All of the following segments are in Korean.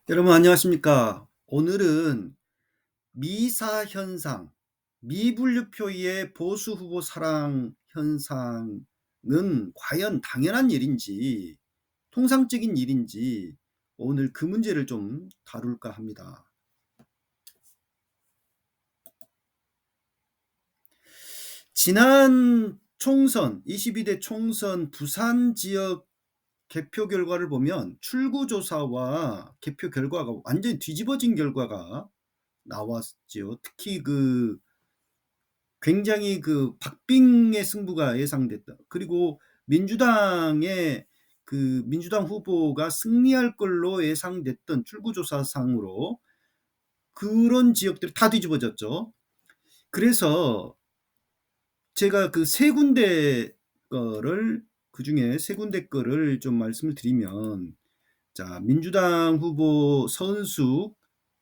여러분 안녕하십니까? 오늘은 미사 현상, 미분류표의 보수 후보 사랑 현상은 과연 당연한 일인지, 통상적인 일인지 오늘 그 문제를 좀 다룰까 합니다. 지난 총선, 22대 총선 부산 지역 개표 결과를 보면 출구조사와 개표 결과가 완전히 뒤집어진 결과가 나왔지요. 특히 굉장히 박빙의 승부가 예상됐다. 그리고 민주당 후보가 승리할 걸로 예상됐던 출구조사상으로 그런 지역들이 다 뒤집어졌죠. 그래서 제가 그 세 군데 거를 그중에 세 군데 거를 좀 말씀을 드리면, 자, 민주당 후보 서은숙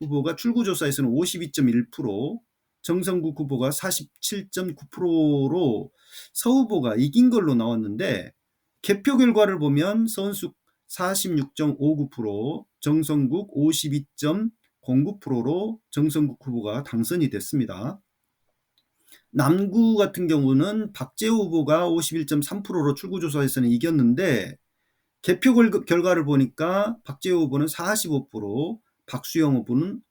후보가 출구조사에서는 52.1%, 정성국 후보가 47.9%로 서 후보가 이긴 걸로 나왔는데, 개표 결과를 보면 서은숙 46.59%, 정성국 52.09%로 정성국 후보가 당선이 됐습니다. 남구 같은 경우는 박재호 후보가 51.3%로 출구조사에서는 이겼는데, 개표 결과를 보니까 박재호 후보는 45%, 박수영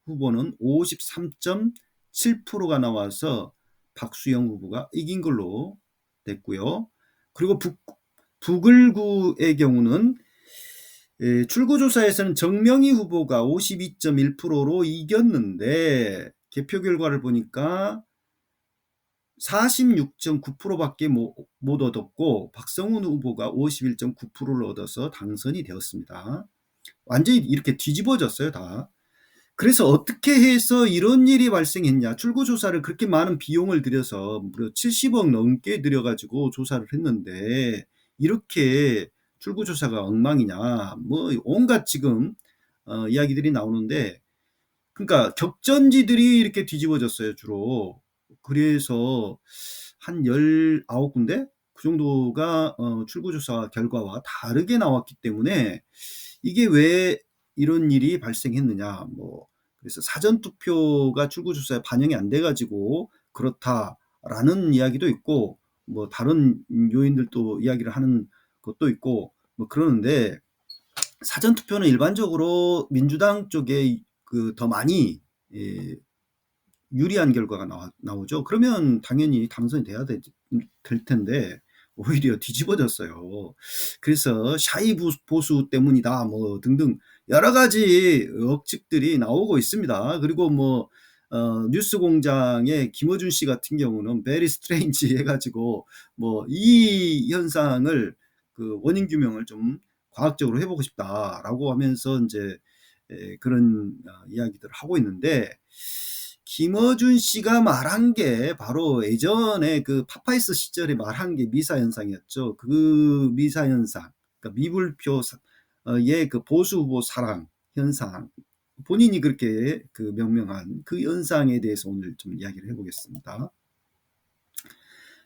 후보는 53.7%가 나와서 박수영 후보가 이긴 걸로 됐고요. 그리고 북을구의 경우는 출구조사에서는 정명희 후보가 52.1%로 이겼는데, 개표 결과를 보니까 46.9%밖에 못 얻었고 박성훈 후보가 51.9%를 얻어서 당선이 되었습니다. 완전히 이렇게 뒤집어졌어요, 다. 그래서 어떻게 해서 이런 일이 발생했냐. 출구조사를 그렇게 많은 비용을 들여서 무려 70억 넘게 들여가지고 조사를 했는데 이렇게 출구조사가 엉망이냐. 뭐 온갖 지금 이야기들이 나오는데, 그러니까 격전지들이 이렇게 뒤집어졌어요, 주로. 그래서 한 19군데 그 정도가 출구조사 결과와 다르게 나왔기 때문에 이게 왜 이런 일이 발생했느냐. 그래서 사전투표가 출구조사에 반영이 안 돼가지고 그렇다라는 이야기도 있고, 다른 요인들도 이야기를 하는 것도 있고, 그러는데, 사전투표는 일반적으로 민주당 쪽에 더 많이 유리한 결과가 나오죠. 그러면 당연히 당선이 돼야 될 텐데 오히려 뒤집어졌어요. 그래서 샤이 보수 때문이다 등등 여러 가지 억측들이 나오고 있습니다. 그리고 뉴스공장의 김어준 씨 같은 경우는 베리 스트레인지 해가지고 이 현상을 원인 규명을 좀 과학적으로 해보고 싶다라고 하면서 이제 그런 이야기들을 하고 있는데, 김어준 씨가 말한 게 바로 예전에 파파이스 시절에 말한 게 미사 현상이었죠. 그 미사 현상, 그러니까 미불표의 보수 후보 사랑 현상, 본인이 그렇게 명명한 그 현상에 대해서 오늘 좀 이야기를 해보겠습니다.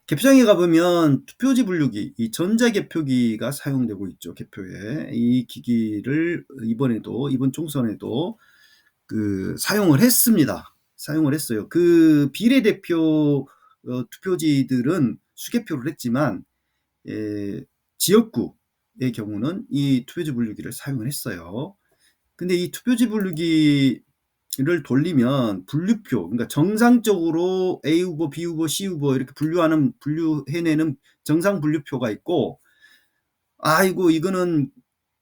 개표장에 가보면 투표지 분류기, 이 전자개표기가 사용되고 있죠. 개표에 이 기기를 이번 총선에도 사용을 했습니다. 사용을 했어요. 비례대표 투표지들은 수개표를 했지만 지역구의 경우는 이 투표지 분류기를 사용을 했어요. 근데 이 투표지 분류기를 돌리면 분류표, 그러니까 정상적으로 A 후보, B 후보, C 후보 이렇게 분류해내는 정상 분류표가 있고, 아이고 이거는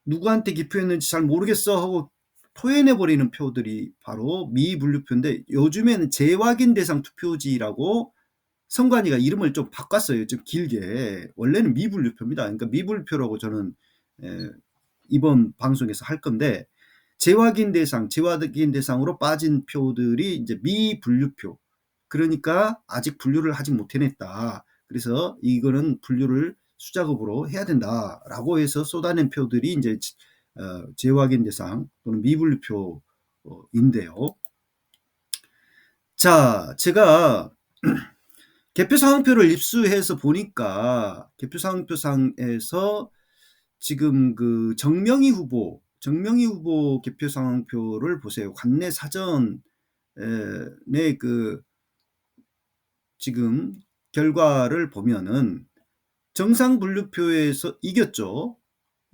누구한테 기표했는지 잘 모르겠어 하고 토해내버리는 표들이 바로 미분류표인데, 요즘에는 재확인 대상 투표지라고 선관위가 이름을 좀 바꿨어요. 좀 길게. 원래는 미분류표입니다. 그러니까 미분류표라고 저는 이번 방송에서 할 건데, 재확인 대상으로 빠진 표들이 이제 미분류표. 그러니까 아직 분류를 하지 못해냈다. 그래서 이거는 분류를 수작업으로 해야 된다라고 해서 쏟아낸 표들이 이제 재확인 대상 또는 미분류표인데요. 자, 제가 개표 상황표를 입수해서 보니까 개표 상황표상에서 지금 정명희 정명희 후보 개표 상황표를 보세요. 관내 사전의 그 지금 결과를 보면은 정상분류표에서 이겼죠.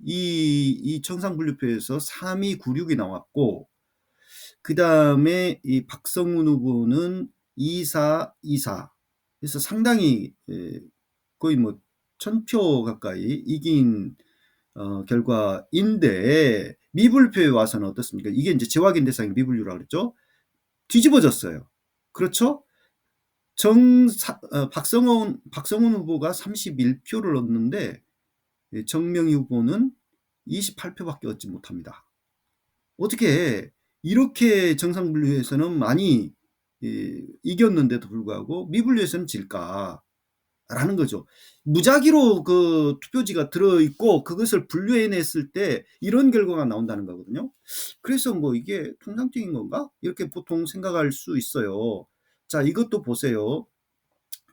이 정상분류표에서 3296이 나왔고, 그 다음에 이 박성훈 후보는 2424. 그래서 상당히 거의 뭐 1000표 가까이 이긴 결과인데, 미분류표에 와서는 어떻습니까? 이게 이제 재확인 대상이 미분류라고 그랬죠. 뒤집어졌어요. 그렇죠? 박성훈 후보가 31표를 얻는데 정명희 후보는 28표밖에 얻지 못합니다. 어떻게 이렇게 정상분류에서는 많이 이겼는데도 불구하고 미분류에서는 질까? 라는 거죠. 무작위로 그 투표지가 들어있고 그것을 분류해냈을 때 이런 결과가 나온다는 거거든요. 그래서 뭐 이게 통상적인 건가? 이렇게 보통 생각할 수 있어요. 자, 이것도 보세요.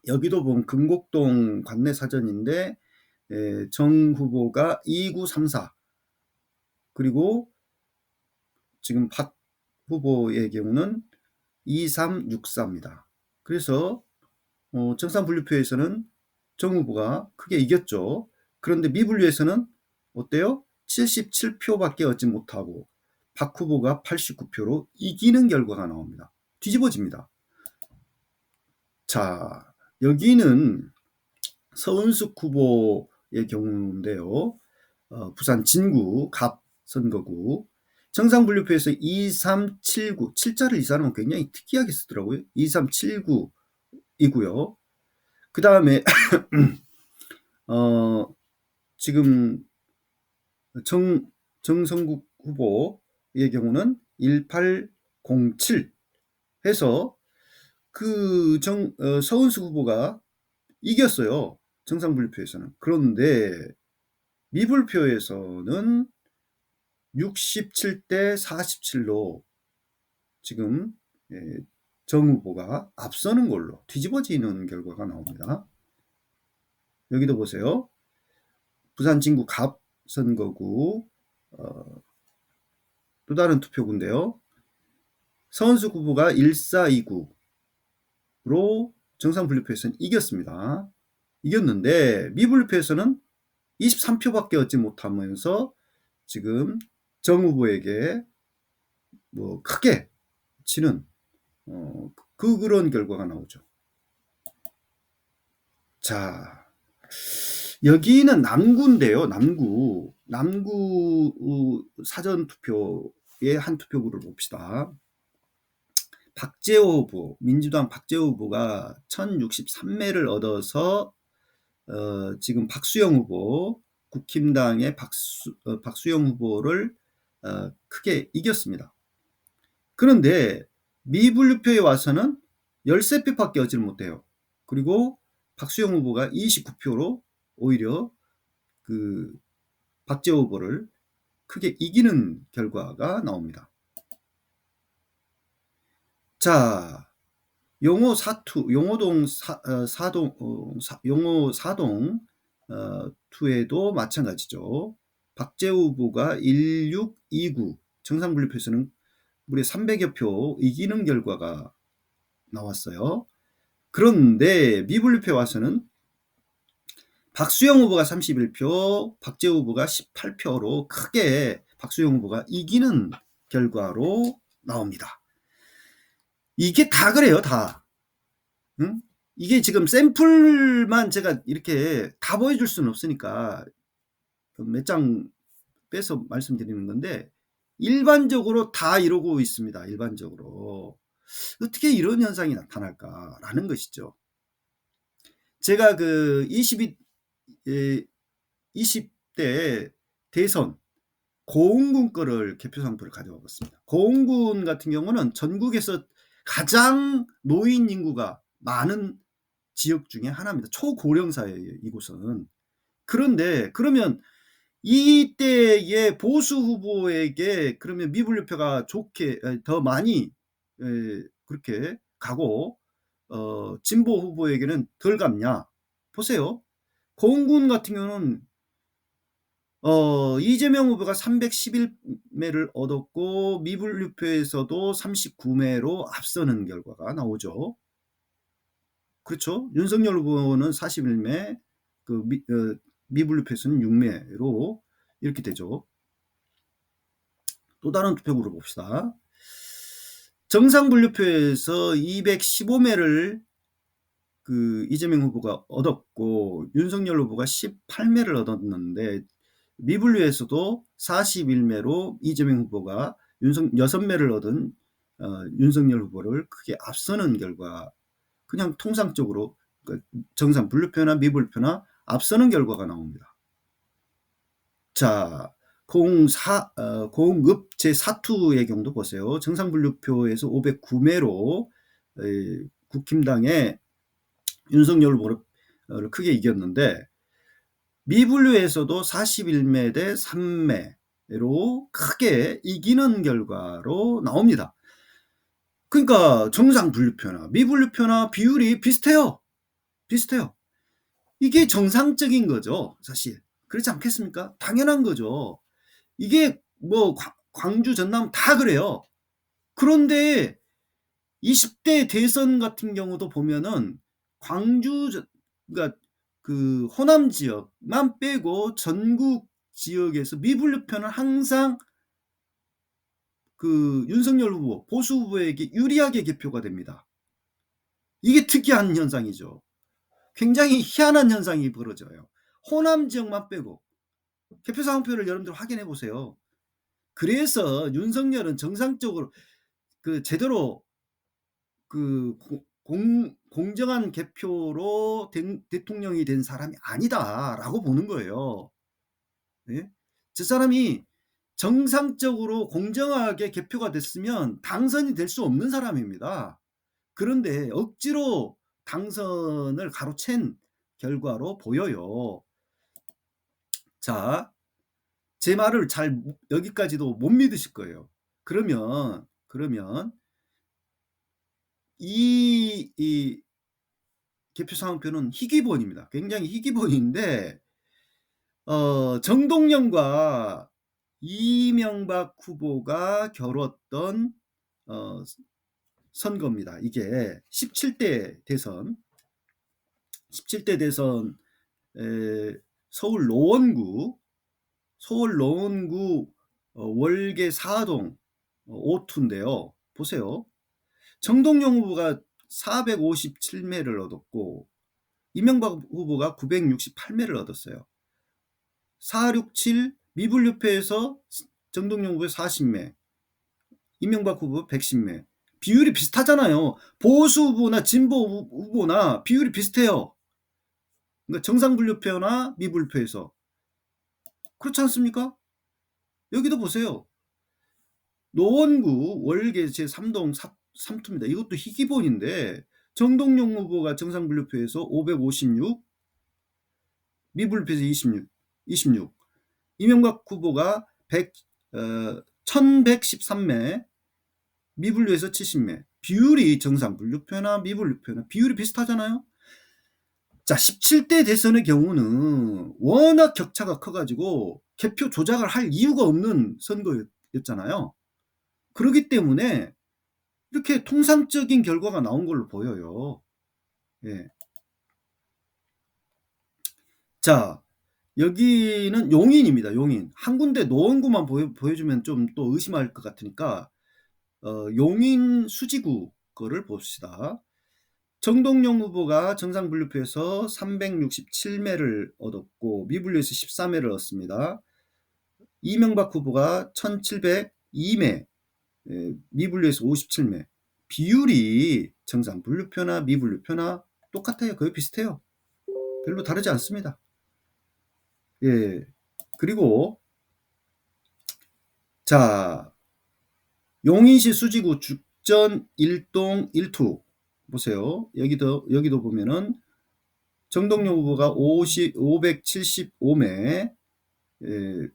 여기도 보면 금곡동 관내 사전인데 정 후보가 2934, 그리고 지금 박 후보의 경우는 2364입니다. 그래서 정상분류표에서는 정 후보가 크게 이겼죠. 그런데 미분류에서는 어때요? 77표밖에 얻지 못하고 박 후보가 89표로 이기는 결과가 나옵니다. 뒤집어집니다. 자, 여기는 서은숙 후보의 경우인데요. 부산 진구 갑 선거구 정상분류표에서 2379, 7자를 이 사람은 굉장히 특이하게 쓰더라고요. 2379이고요. 그 다음에 지금 정성국 후보의 경우는 1807 해서 그 서은수 후보가 이겼어요. 정상분류표에서는. 그런데 미분표에서는 67대 47로 지금 정 후보가 앞서는 걸로 뒤집어지는 결과가 나옵니다. 여기도 보세요. 부산 진구 갑 선거구 또 다른 투표구인데요. 서은숙 후보가 1429로 정상분류표에서는 이겼습니다. 이겼는데 미분류표에서는 23표밖에 얻지 못하면서 지금 정 후보에게 뭐 크게 치는 그런 결과가 나오죠. 자, 여기는 남구인데요. 남구 사전투표의 한 투표구를 봅시다. 박재호 후보, 민주당 박재호 후보가 1063매를 얻어서 지금 박수영 후보, 국힘당의 박수영 후보를 크게 이겼습니다. 그런데 미분류표에 와서는 13표밖에 얻지 못해요. 그리고 박수영 후보가 29표로 오히려 그 박재호 후보를 크게 이기는 결과가 나옵니다. 자, 용호 사동 투에도 마찬가지죠. 박재호 후보가 1629, 정상분류표에서는 무려 300여 표 이기는 결과가 나왔어요. 그런데 미분류표에 와서는 박수영 후보가 31표, 박재호 후보가 18표로 크게 박수영 후보가 이기는 결과로 나옵니다. 이게 다 그래요, 다. 응? 이게 지금 샘플만 제가 이렇게 다 보여줄 수는 없으니까 몇 장 빼서 말씀드리는 건데, 일반적으로 다 이러고 있습니다. 일반적으로. 어떻게 이런 현상이 나타날까라는 것이죠. 제가 그 20대 대선 고흥군 거를 개표 상표를 가져와 봤습니다. 고흥군 같은 경우는 전국에서 가장 노인 인구가 많은 지역 중에 하나입니다. 초고령사예요, 이곳은. 그런데 그러면 이때의 보수 후보에게 그러면 미분류표가 좋게 더 많이 그렇게 가고 진보 후보에게는 덜 갔냐? 보세요. 고흥군 같은 경우는 이재명 후보가 311매를 얻었고 미분류표에서도 39매로 앞서는 결과가 나오죠. 그렇죠. 윤석열 후보는 41매, 미분류표에서는 6매로 이렇게 되죠. 또 다른 투표구를 봅시다. 정상분류표에서 215매를 이재명 후보가 얻었고 윤석열 후보가 18매를 얻었는데 미분류에서도 41매로 이재명 후보가 6매를 얻은 윤석열 후보를 크게 앞서는 결과, 그냥 통상적으로 정상 분류표나 미분류표나 앞서는 결과가 나옵니다. 자, 공읍 제4투의 경우도 보세요. 정상분류표에서 509매로 국힘당의 윤석열 후보를 크게 이겼는데 미분류에서도 41매 대 3매로 크게 이기는 결과로 나옵니다. 그러니까 정상분류표나 미분류표나 비율이 비슷해요. 이게 정상적인 거죠, 사실. 그렇지 않겠습니까? 당연한 거죠. 이게 뭐 광주, 전남 다 그래요. 그런데 20대 대선 같은 경우도 보면은 광주, 그러니까 호남 지역만 빼고 전국 지역에서 미분류표는 항상 윤석열 후보, 보수 후보에게 유리하게 개표가 됩니다. 이게 특이한 현상이죠. 굉장히 희한한 현상이 벌어져요. 호남 지역만 빼고 개표 상황표를 여러분들 확인해 보세요. 그래서 윤석열은 정상적으로 제대로 공정한 개표로 대통령이 된 사람이 아니다라고 보는 거예요. 예? 저 사람이 정상적으로 공정하게 개표가 됐으면 당선이 될 수 없는 사람입니다. 그런데 억지로 당선을 가로챈 결과로 보여요. 자, 제 말을 여기까지도 못 믿으실 거예요. 그러면 이 개표 상황표는 희귀본입니다. 굉장히 희귀본인데 정동영과 이명박 후보가 겨뤘던 선거입니다. 이게 17대 대선 서울 노원구 월계 4동 5투인데요. 보세요. 정동영 후보가 457매를 얻었고 이명박 후보가 968매를 얻었어요. 467 미분류표에서 정동영 후보 40매, 이명박 후보 110매. 비율이 비슷하잖아요. 보수 후보나 진보 후보나 비율이 비슷해요. 그러니까 정상분류표나 미분류표에서. 그렇지 않습니까? 여기도 보세요. 노원구 월계 제3동 3투입니다. 이것도 희귀본인데 정동영 후보가 정상분류표에서 556, 미분류표에서 26, 이명박 후보가 1113매, 미분류에서 70매. 비율이 정상분류표나 미분류표나 비율이 비슷하잖아요. 자, 17대 대선의 경우는 워낙 격차가 커가지고 개표 조작을 할 이유가 없는 선거였잖아요. 그렇기 때문에 이렇게 통상적인 결과가 나온 걸로 보여요. 예. 자, 여기는 용인입니다. 용인. 한 군데 노원구만 보여주면 좀 또 의심할 것 같으니까 용인 수지구 거를 봅시다. 정동영 후보가 정상분류표에서 367매를 얻었고 미분류에서 14매를 얻습니다. 이명박 후보가 1702매, 미분류에서 57매. 비율이 정상분류표나 미분류표나 똑같아요. 거의 비슷해요. 별로 다르지 않습니다. 예. 그리고 자, 용인시 수지구 죽전 1동 1투 보세요. 여기도 보면은 정동영 후보가 575매, 그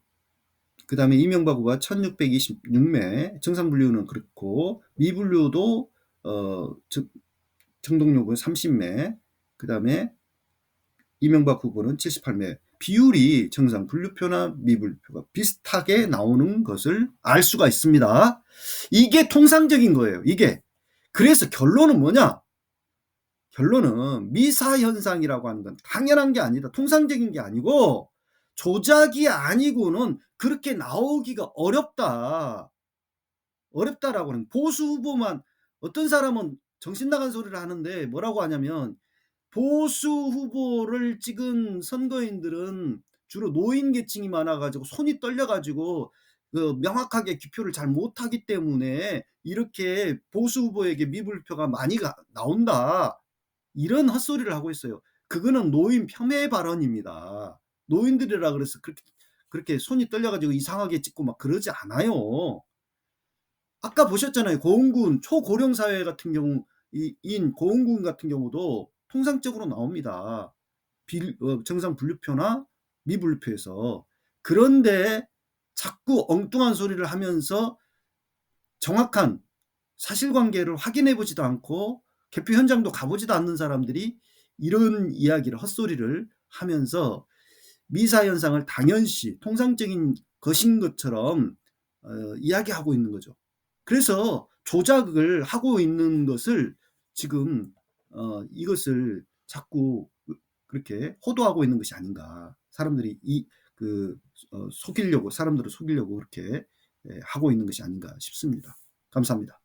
다음에 이명박 후보가 1626매, 정상분류는 그렇고 미분류도 정동영 후보는 30매, 그 다음에 이명박 후보는 78매. 비율이 정상 분류표나 미분류표가 비슷하게 나오는 것을 알 수가 있습니다. 이게 통상적인 거예요. 이게. 그래서 결론은 뭐냐? 결론은 미사현상이라고 하는 건 당연한 게 아니다. 통상적인 게 아니고 조작이 아니고는 그렇게 나오기가 어렵다. 어렵다라고 하는 보수 후보만 어떤 사람은 정신 나간 소리를 하는데 뭐라고 하냐면 보수 후보를 찍은 선거인들은 주로 노인 계층이 많아 가지고 손이 떨려 가지고 그 명확하게 기표를 잘 못하기 때문에 이렇게 보수 후보에게 미불표가 많이 나온다. 이런 헛소리를 하고 있어요. 그거는 노인 폄훼 발언입니다. 노인들이라 그래서 그렇게 손이 떨려 가지고 이상하게 찍고 막 그러지 않아요. 아까 보셨잖아요. 고흥군 초고령 사회 같은 경우 인 고흥군 같은 경우도 통상적으로 나옵니다. 정상 분류표나 미분류표에서. 그런데 자꾸 엉뚱한 소리를 하면서 정확한 사실관계를 확인해 보지도 않고 개표 현장도 가보지도 않는 사람들이 이런 이야기를 헛소리를 하면서 미사현상을 당연시 통상적인 것인 것처럼 이야기하고 있는 거죠. 그래서 조작을 하고 있는 것을 지금 이것을 자꾸 그렇게 호도하고 있는 것이 아닌가. 사람들이 속이려고 사람들을 속이려고 그렇게 하고 있는 것이 아닌가 싶습니다. 감사합니다.